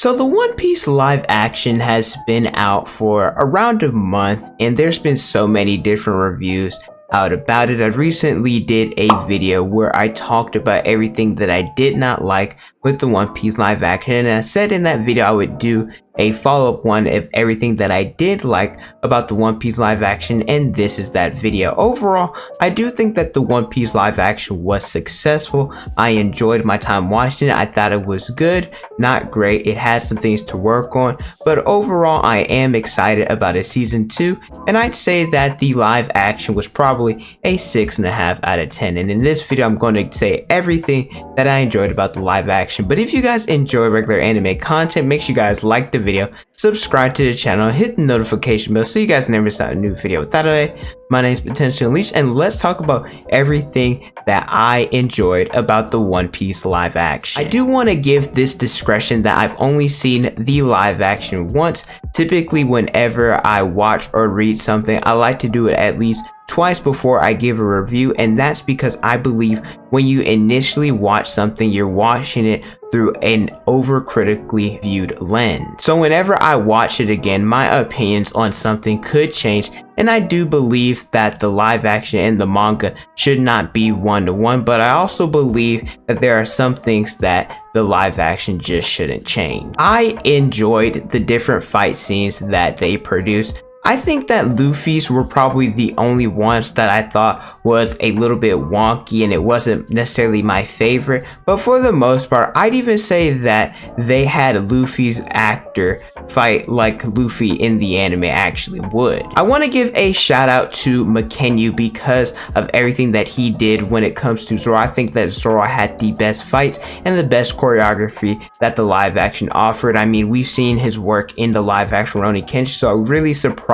So the One Piece live action has been out for around a month, and there's been so many different reviews out about it. I recently did a video where I talked about everything that I did not like with the One Piece live action, and I said in that video I would do a follow-up one of everything that I did like about the One Piece live action, and this is that video. Overall, I do think that the One Piece live action was successful. I enjoyed my time watching it. I thought it was good, not great. It has some things to work on, but overall I am excited about a season 2, and I'd say that the live action was probably a 6.5 out of 10. And in this video I'm going to say everything that I enjoyed about the live action. But if you guys enjoy regular anime content, make sure you guys like the video, subscribe to the channel, hit the notification bell so you guys never miss out a new video. With that away, my name is Potential Unleashed, and let's talk about everything that I enjoyed about the One Piece live action. I do want to give this discretion that I've only seen the live action once. Typically whenever I watch or read something, I like to do it at least twice before I give a review, and that's because I believe when you initially watch something, you're watching it through an overcritically viewed lens. So whenever I watch it again, my opinions on something could change, and I do believe that the live action and the manga should not be one-to-one, but I also believe that there are some things that the live action just shouldn't change. I enjoyed the different fight scenes that they produced. I think that Luffy's were probably the only ones that I thought was a little bit wonky, and it wasn't necessarily my favorite, but for the most part I'd even say that they had Luffy's actor fight like Luffy in the anime actually would. I want to give a shout out to McKenyu because of everything that he did when it comes to Zoro. I think that Zoro had the best fights and the best choreography that the live action offered. I mean, we've seen his work in the live action Rurouni Kenshin, so I'm really surprised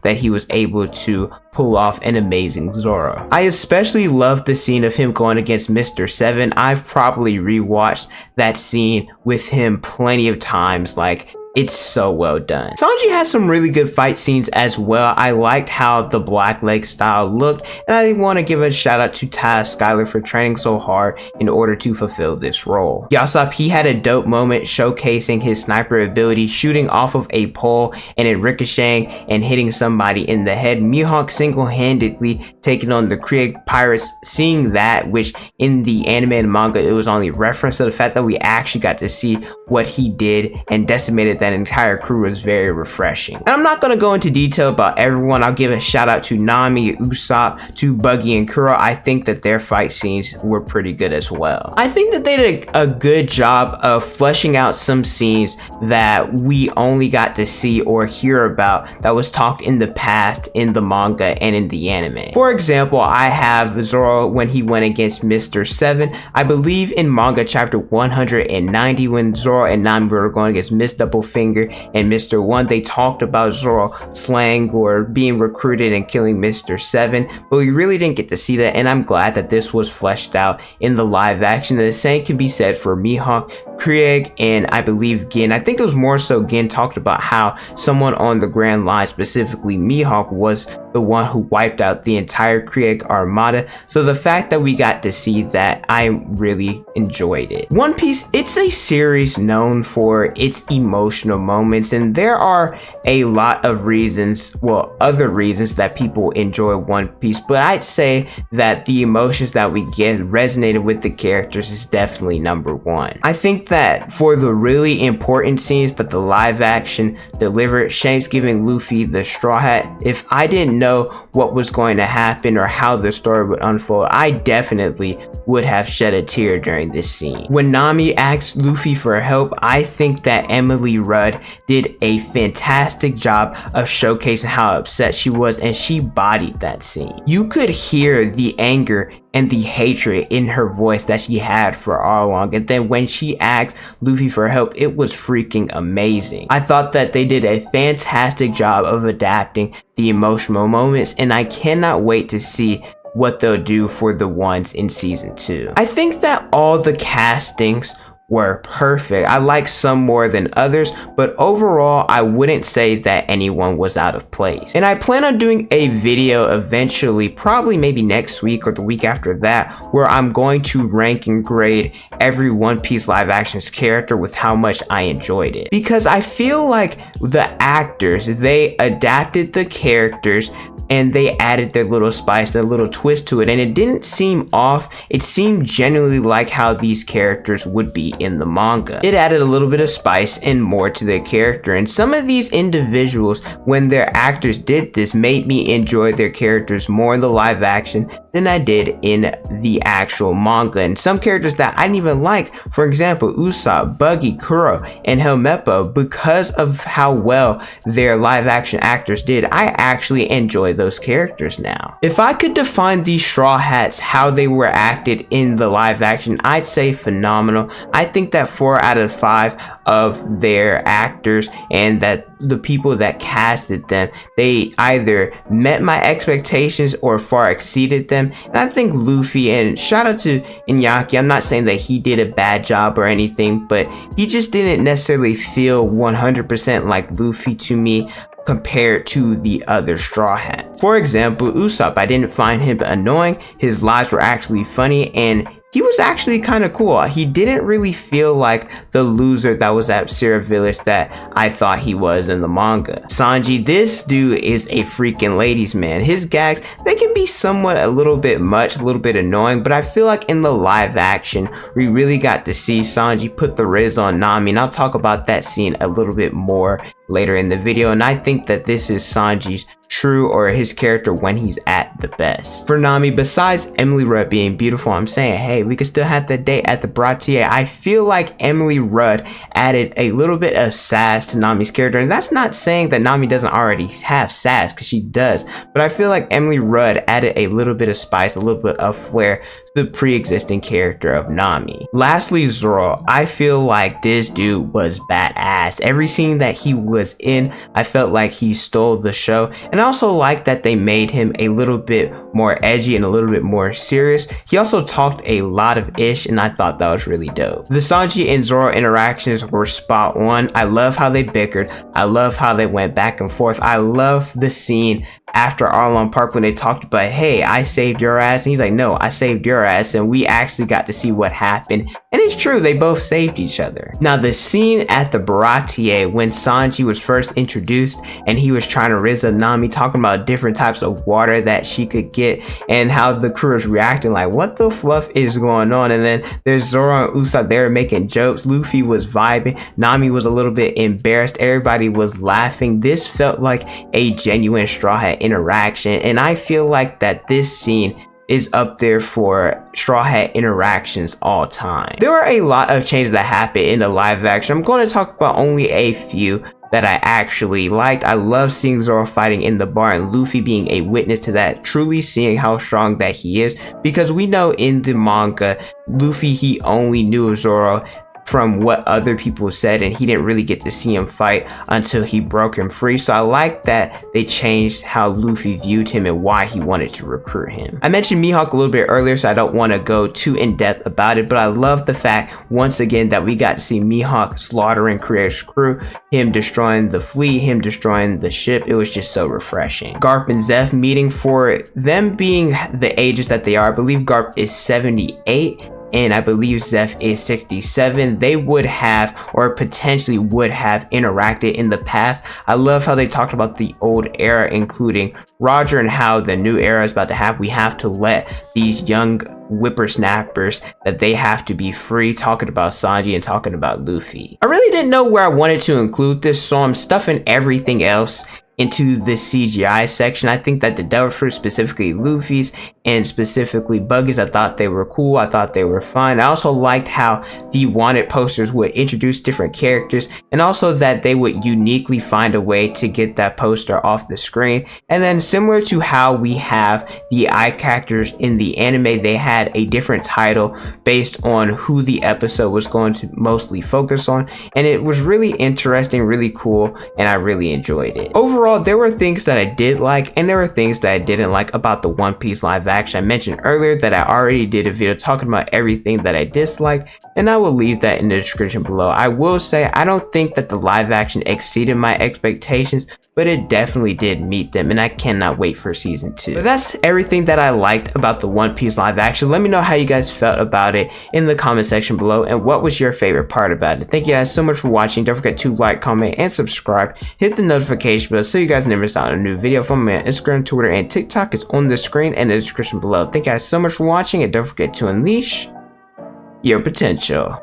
that he was able to pull off an amazing Zoro. I especially love the scene of him going against Mr. 7. I've probably rewatched that scene with him plenty of times. Like, it's so well done. Sanji has some really good fight scenes as well. I liked how the Black Leg style looked, and I want to give a shout out to Ty Skyler for training so hard in order to fulfill this role. Yasop, he had a dope moment showcasing his sniper ability, shooting off of a pole and it ricocheting and hitting somebody in the head. Mihawk single-handedly taking on the Krieg pirates. Seeing that, which in the anime and manga it was only reference to the fact that we actually got to see what he did and decimated that entire crew, was very refreshing. And I'm not going to go into detail about everyone. I'll give a shout out to Nami, Usopp, to Buggy and Kuro. I think that their fight scenes were pretty good as well. I think that they did a good job of fleshing out some scenes that we only got to see or hear about that was talked in the past in the manga and in the anime. For example, I have Zoro when he went against Mr. 7. I believe in manga chapter 190 when Zoro and Nami were going against Miss Double Finger and Mr. 1, they talked about Zoro slaying or being recruited and killing Mr. 7, but we really didn't get to see that, and I'm glad that this was fleshed out in the live action. And the same can be said for Mihawk, Krieg, and I believe Gin. I think it was more so Gin talked about how someone on the Grand Line, specifically Mihawk, was the one who wiped out the entire Krieg armada. So the fact that we got to see that, I really enjoyed it. One Piece, it's a series known for its emotional moments, and there are a lot of reasons, well, other reasons that people enjoy One Piece, but I'd say that the emotions that we get resonated with the characters is definitely number one. I think that for the really important scenes that the live action delivered, Shanks giving Luffy the straw hat, if I didn't know what was going to happen or how the story would unfold, I definitely would have shed a tear during this scene. When Nami asked Luffy for help, I think that Emily Rudd did a fantastic job of showcasing how upset she was, and she bodied that scene. You could hear the anger and the hatred in her voice that she had for all along, and then when she asked Luffy for help, it was freaking amazing. I thought that they did a fantastic job of adapting the emotional moments, and I cannot wait to see what they'll do for the ones in season 2. I think that all the castings were perfect. I like some more than others, but overall I wouldn't say that anyone was out of place. And I plan on doing a video eventually, probably maybe next week or the week after that, where I'm going to rank and grade every One Piece live action's character with how much I enjoyed it. Because I feel like the actors, they adapted the characters and they added their little spice, their little twist to it, and it didn't seem off. It seemed genuinely like how these characters would be in the manga. It added a little bit of spice and more to their character, and some of these individuals, when their actors did this, made me enjoy their characters more in the live action than I did in the actual manga. And some characters that I didn't even like, for example, Usopp, Buggy, Kuro, and Helmeppo, because of how well their live action actors did, I actually enjoy those characters now. If I could define these Straw Hats, how they were acted in the live action, I'd say phenomenal. I think that 4 out of 5 of their actors and that the people that casted them, they either met my expectations or far exceeded them. And I think Luffy, and shout out to Iñaki, I'm not saying that he did a bad job or anything, but he just didn't necessarily feel 100% like Luffy to me compared to the other Straw Hats. For example, Usopp, I didn't find him annoying. His lies were actually funny, and he was actually kind of cool. He didn't really feel like the loser that was at Sierra Village that I thought he was in the manga. Sanji, this dude is a freaking ladies man. His gags, they can be somewhat a little bit much, a little bit annoying, but I feel like in the live action, we really got to see Sanji put the riz on Nami, and I'll talk about that scene a little bit more later in the video, and I think that this is Sanji's true, or his character when he's at the best. For Nami, besides Emily Rudd being beautiful, I'm saying, hey, we could still have the date at the Bratier. I feel like Emily Rudd added a little bit of sass to Nami's character, and that's not saying that Nami doesn't already have sass, because she does, but I feel like Emily Rudd added a little bit of spice, a little bit of flair to the pre-existing character of Nami. Lastly, Zoro, I feel like this dude was badass. Every scene that he was in, I felt like he stole the show, and I also like that they made him a little bit more edgy and a little bit more serious. He also talked a lot of ish, and I thought that was really dope. The Sanji and Zoro interactions were spot on. I love how they bickered. I love how they went back and forth. I love the scene after Arlong Park when they talked about, hey, I saved your ass, and he's like, no, I saved your ass, and we actually got to see what happened, and it's true, they both saved each other. Now, the scene at the Baratier when Sanji was first introduced and he was trying to riz up Nami, talking about different types of water that she could get, and how the crew is reacting like, what the fluff is going on? And then there's Zoro and Usopp there making jokes. Luffy was vibing. Nami was a little bit embarrassed. Everybody was laughing. This felt like a genuine Straw Hat interaction, and I feel like that this scene is up there for Straw Hat interactions all time. There were a lot of changes that happened in the live action. I'm going to talk about only a few that I actually liked. I love seeing Zoro fighting in the bar and Luffy being a witness to that, truly seeing how strong that he is, because we know in the manga, Luffy, he only knew of Zoro from what other people said, and he didn't really get to see him fight until he broke him free. So I like that they changed how Luffy viewed him and why he wanted to recruit him. I mentioned Mihawk a little bit earlier, so I don't want to go too in depth about it, but I love the fact once again that we got to see Mihawk slaughtering Creator's crew, him destroying the fleet, him destroying the ship. It was just so refreshing. Garp and Zeph meeting, for them being the ages that they are, I believe Garp is 78 and I believe Zeph is 67. They would have, or potentially would have, interacted in the past. I love how they talked about the old era, including Roger, and how the new era is about to have. We have to let these young whippersnappers, that they have to be free, talking about Sanji and talking about Luffy. I really didn't know where I wanted to include this, so I'm stuffing everything else into the CGI section. I think that the Devil Fruit, specifically Luffy's and specifically Buggy's, I thought they were cool. I thought they were fun. I also liked how the wanted posters would introduce different characters, and also that they would uniquely find a way to get that poster off the screen. And then similar to how we have the eye characters in the anime, they had a different title based on who the episode was going to mostly focus on, and it was really interesting, really cool, and I really enjoyed it. Overall, there were things that I did like, and there were things that I didn't like about the One Piece live action. I mentioned earlier that I already did a video talking about everything that I dislike, and I will leave that in the description below. I will say I don't think that the live action exceeded my expectations, but it definitely did meet them, and I cannot wait for season 2. But that's everything that I liked about the One Piece live action. Let me know how you guys felt about it in the comment section below, and what was your favorite part about it. Thank you guys so much for watching. Don't forget to like, comment, and subscribe. Hit the notification bell so you guys never miss out on a new video from me on Instagram, Twitter, and TikTok. It's on the screen and the description below. Thank you guys so much for watching, and don't forget to unleash your potential.